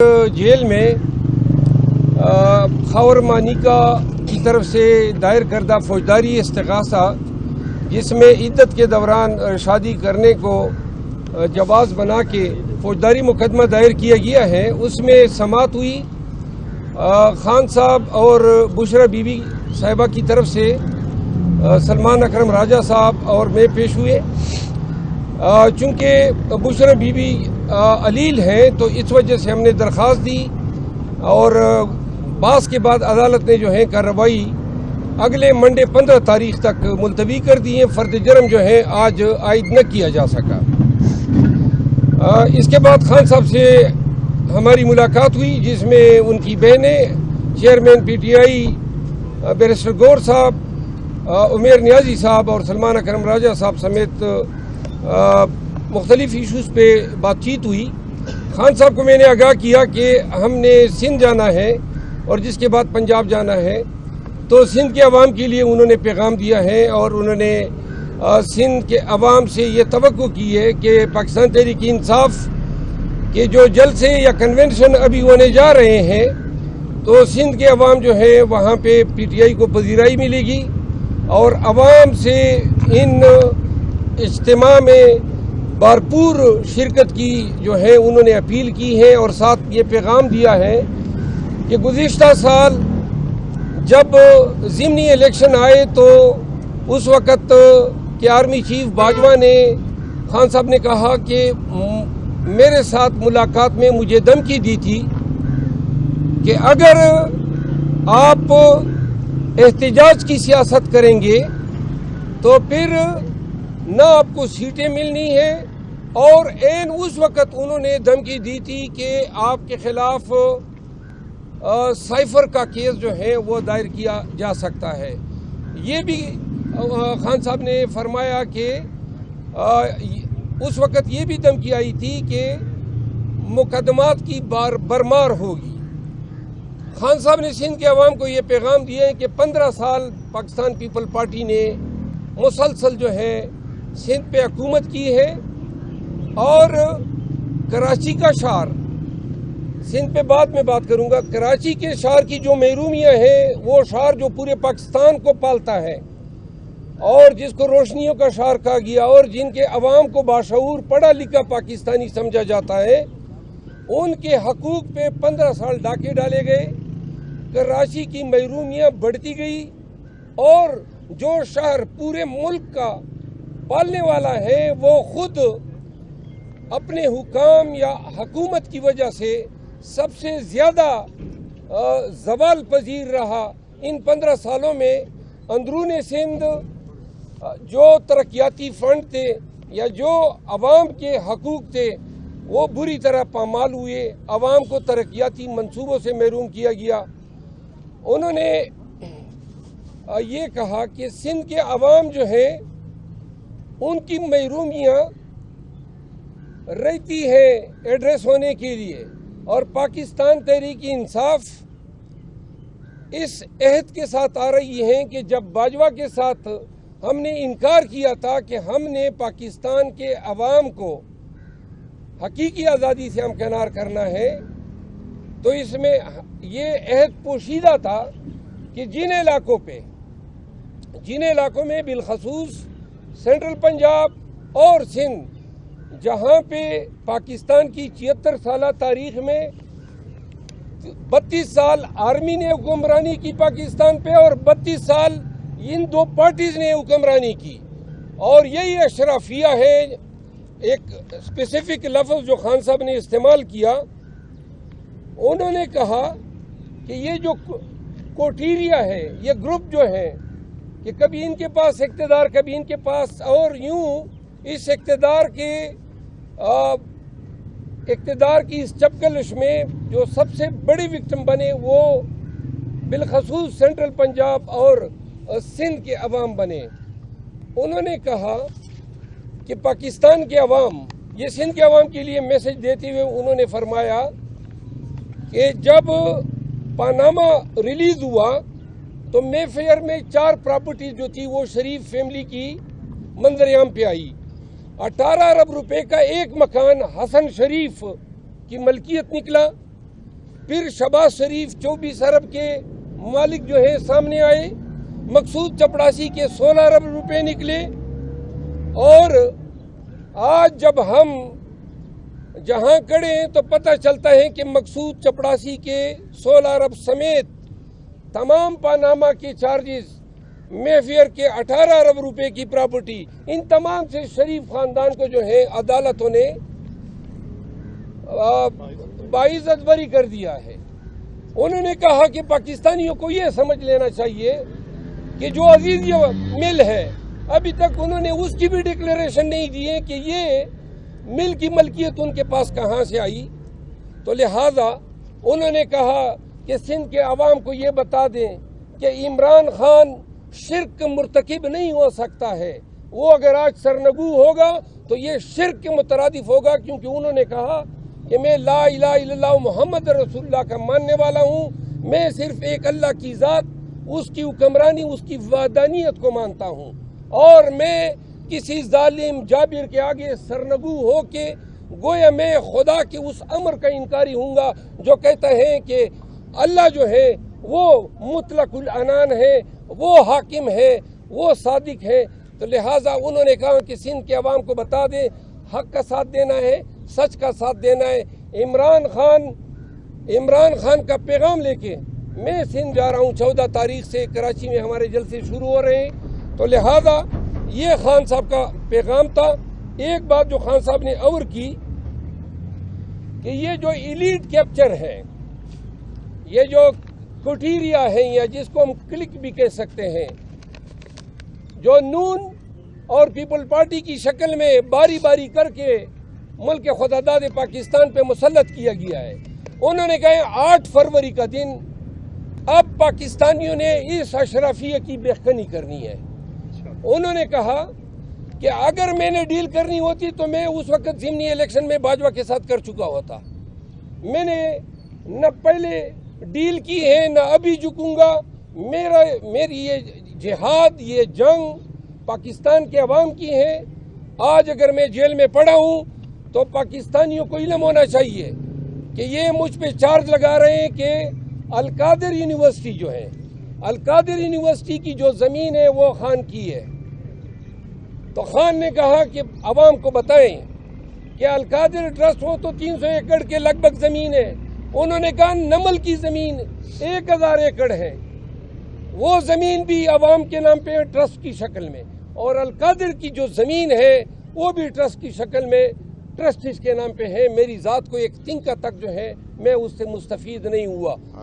Jail में खावर मानिका की तरफ से दायर करदा फौजदारी इस्तिगासा जिसमें इद्दत के दौरान शादी करने को जवाज़ बना के फौजदारी मुकदमा दायर किया गया है, उसमें समाअत हुई। खान साहब और बुशरा बीबी साहिबा की तरफ से सलमान अकरम राजा साहब और मैं पेश हुए। चूँकि बुशरा बीबी अलील हैं तो इस वजह से हमने दरख्वास्त दी और बास के बाद अदालत ने जो है कार्रवाई अगले मंडे 15 तारीख तक मुलतवी कर दी है। फर्द जर्म जो है आज आयद न किया जा सका। इसके बाद खान साहब से हमारी मुलाकात हुई जिसमें उनकी बहनें चेयरमैन PTI बैरिस्टर गौर साहब, उमेर नियाजी साहब और सलमान अकरम राजा साहब समेत मुख्तलिफ इशूज़ पे बातचीत हुई। खान साहब को मैंने आगाह किया कि हमने सिंध जाना है और जिसके बाद पंजाब जाना है, तो सिंध के अवाम के लिए उन्होंने पैगाम दिया है और उन्होंने सिंध के अवाम से ये तवक्को की है कि पाकिस्तान तहरीक इंसाफ के जो जलसे या कन्वेंशन अभी होने जा रहे हैं तो सिंध के अवाम जो है वहाँ पे PTI को पजीराई मिलेगी और अवाम से इन इज्तिमा में भरपूर शिरकत की जो है उन्होंने अपील की है। और साथ ये पैगाम दिया है कि गुज़िश्ता साल जब ज़िमनी इलेक्शन आए तो उस वक़्त के आर्मी चीफ बाजवा ने खान साहब ने कहा कि मेरे साथ मुलाकात में मुझे धमकी दी थी कि अगर आप एहतिजाज की सियासत करेंगे तो फिर ना आपको सीटें मिलनी है। और एन उस वक़्त उन्होंने धमकी दी थी कि आपके ख़िलाफ़ साइफर का केस जो है वो दायर किया जा सकता है। ये भी खान साहब ने फरमाया कि उस वक़्त ये भी धमकी आई थी कि मुकदमात की बरमार होगी। खान साहब ने सिंध के अवाम को ये पैगाम दिए हैं कि 15 साल पाकिस्तान पीपल पार्टी ने मुसलसल जो है सिंध पे हुकूमत की है और कराची का शहर, सिंध पे बाद में बात करूंगा, कराची के शहर की जो महरूमियाँ हैं वो शहर जो पूरे पाकिस्तान को पालता है और जिसको रोशनियों का शहर कहा गया और जिनके अवाम को बाशऊर पढ़ा लिखा पाकिस्तानी समझा जाता है, उनके हकूक पे 15 साल डाके डाले गए। कराची की महरूमियाँ बढ़ती गई और जो शहर पूरे मुल्क का पालने वाला है वो खुद अपने हुकाम या हुकूमत की वजह से सबसे ज़्यादा ज़वाल पजीर रहा। इन 15 सालों में अंदरूनी सिंध जो तरक्याती फंड थे या जो अवाम के हकूक थे वो बुरी तरह पामाल हुए। अवाम को तरक्याती मंसूबों से महरूम किया गया। उन्होंने ये कहा कि सिंध के अवाम जो है उनकी महरूमियाँ रहती है एड्रेस होने के लिए और पाकिस्तान तहरीक इंसाफ इस अहद के साथ आ रही हैं कि जब बाजवा के साथ हमने इनकार किया था कि हमने पाकिस्तान के अवाम को हकीकी आज़ादी से हमकिनार करना है, तो इसमें ये अहद पोशीदा था कि जिन इलाकों में बिलखसूस सेंट्रल पंजाब और सिंध जहाँ पे पाकिस्तान की 76 साल तारीख में 32 साल आर्मी ने हुक्मरानी की पाकिस्तान पे और 32 साल इन दो पार्टीज़ ने हुक्मरानी की। और यही अशराफिया है, एक स्पेसिफिक लफ्ज़ जो खान साहब ने इस्तेमाल किया, उन्होंने कहा कि ये जो कोठीरिया है, ये ग्रुप जो है कि कभी इनके पास इक़्तिदार कभी इनके पास, और यूं इस इक़्तिदार की इस चपकलिश में जो सबसे बड़ी विक्टिम बने वो बिलखसूस सेंट्रल पंजाब और सिंध के अवाम बने। उन्होंने कहा कि पाकिस्तान के अवाम, ये सिंध के अवाम के लिए मैसेज देते हुए उन्होंने फरमाया कि जब पानामा रिलीज़ हुआ तो मेफेयर में 4 प्रॉपर्टीज जो थी वो शरीफ फैमिली की मंजरेआम पे आई। 18 अरब रुपए का एक मकान हसन शरीफ की मलकियत निकला پھر شہباز شریف 24 ارب کے مالک جو ہیں سامنے آئے، مقصود چپڑاسی کے 16 ارب روپے نکلے، اور آج جب ہم جہاں کھڑے ہیں تو پتہ چلتا ہے کہ مقصود چپڑاسی کے 16 ارب سمیت تمام پاناما کے چارجز، میفیئر کے 18 ارب روپے کی پراپرٹی، ان تمام سے شریف خاندان کو جو ہے عدالتوں نے باعزت بری کر دیا ہے۔ انہوں نے کہا کہ پاکستانیوں کو یہ سمجھ لینا چاہیے کہ جو عزیزیہ مل ہے، ابھی تک انہوں نے اس کی بھی ڈکلیریشن نہیں دی ہے کہ یہ مل کی ملکیت ان کے پاس کہاں سے آئی۔ تو لہٰذا انہوں نے کہا کہ سندھ کے عوام کو یہ بتا دیں کہ عمران خان شرک مرتکب نہیں ہو سکتا ہے، وہ اگر آج سرنگو ہوگا تو یہ شرک کے مترادف ہوگا، کیونکہ انہوں نے کہا کہ میں لا الہ الا اللہ محمد رسول اللہ کا ماننے والا ہوں، میں صرف ایک اللہ کی ذات، اس کی حکمرانی، اس کی وحدانیت کو مانتا ہوں، اور میں کسی ظالم جابر کے آگے سرنگو ہو کے گویا میں خدا کے اس امر کا انکاری ہوں گا جو کہتا ہے کہ اللہ جو ہے وہ مطلق العنان ہے، وہ حاکم ہے، وہ صادق ہے۔ تو لہٰذا انہوں نے کہا کہ سندھ کے عوام کو بتا دیں، حق کا ساتھ دینا ہے، سچ کا ساتھ دینا ہے۔ عمران خان کا پیغام لے کے میں سندھ جا رہا ہوں، 14 تاریخ سے کراچی میں ہمارے جلسے شروع ہو رہے ہیں۔ تو لہٰذا یہ خان صاحب کا پیغام تھا۔ ایک بات جو خان صاحب نے اور کی کہ یہ جو ایلیٹ کیپچر ہے، یہ جو کوٹیریا ہے، یا جس کو ہم کلک بھی کہہ سکتے ہیں، جو نون اور پیپل پارٹی کی شکل میں باری باری کر کے ملک خداداد پاکستان پہ مسلط کیا گیا ہے، انہوں نے کہا 8 فروری کا دن اب پاکستانیوں نے اس اشرافیہ کی بےخنی کرنی ہے۔ انہوں نے کہا کہ اگر میں نے ڈیل کرنی ہوتی تو میں اس وقت ضمنی الیکشن میں باجوہ کے ساتھ کر چکا ہوتا، میں نے نہ پہلے ڈیل کی ہے نہ ابھی جھکوں گا۔ میری یہ جہاد، یہ جنگ پاکستان کے عوام کی ہے۔ آج اگر میں جیل میں پڑا ہوں تو پاکستانیوں کو علم ہونا چاہیے کہ یہ مجھ پہ چارج لگا رہے ہیں کہ القادر یونیورسٹی جو ہے، القادر یونیورسٹی کی جو زمین ہے وہ خان کی ہے۔ تو خان نے کہا کہ عوام کو بتائیں کہ القادر ٹرسٹ ہو تو 300 ایکڑ کے لگ بھگ زمین ہے۔ انہوں نے کہا نمل کی زمین 1000 ایکڑ ہے، وہ زمین بھی عوام کے نام پہ ٹرسٹ کی شکل میں، اور القادر کی جو زمین ہے وہ بھی ٹرسٹ کی شکل میں ٹرسٹ اس کے نام پہ ہے۔ میری ذات کو ایک تنکا تک جو ہے میں اس سے مستفید نہیں ہوا۔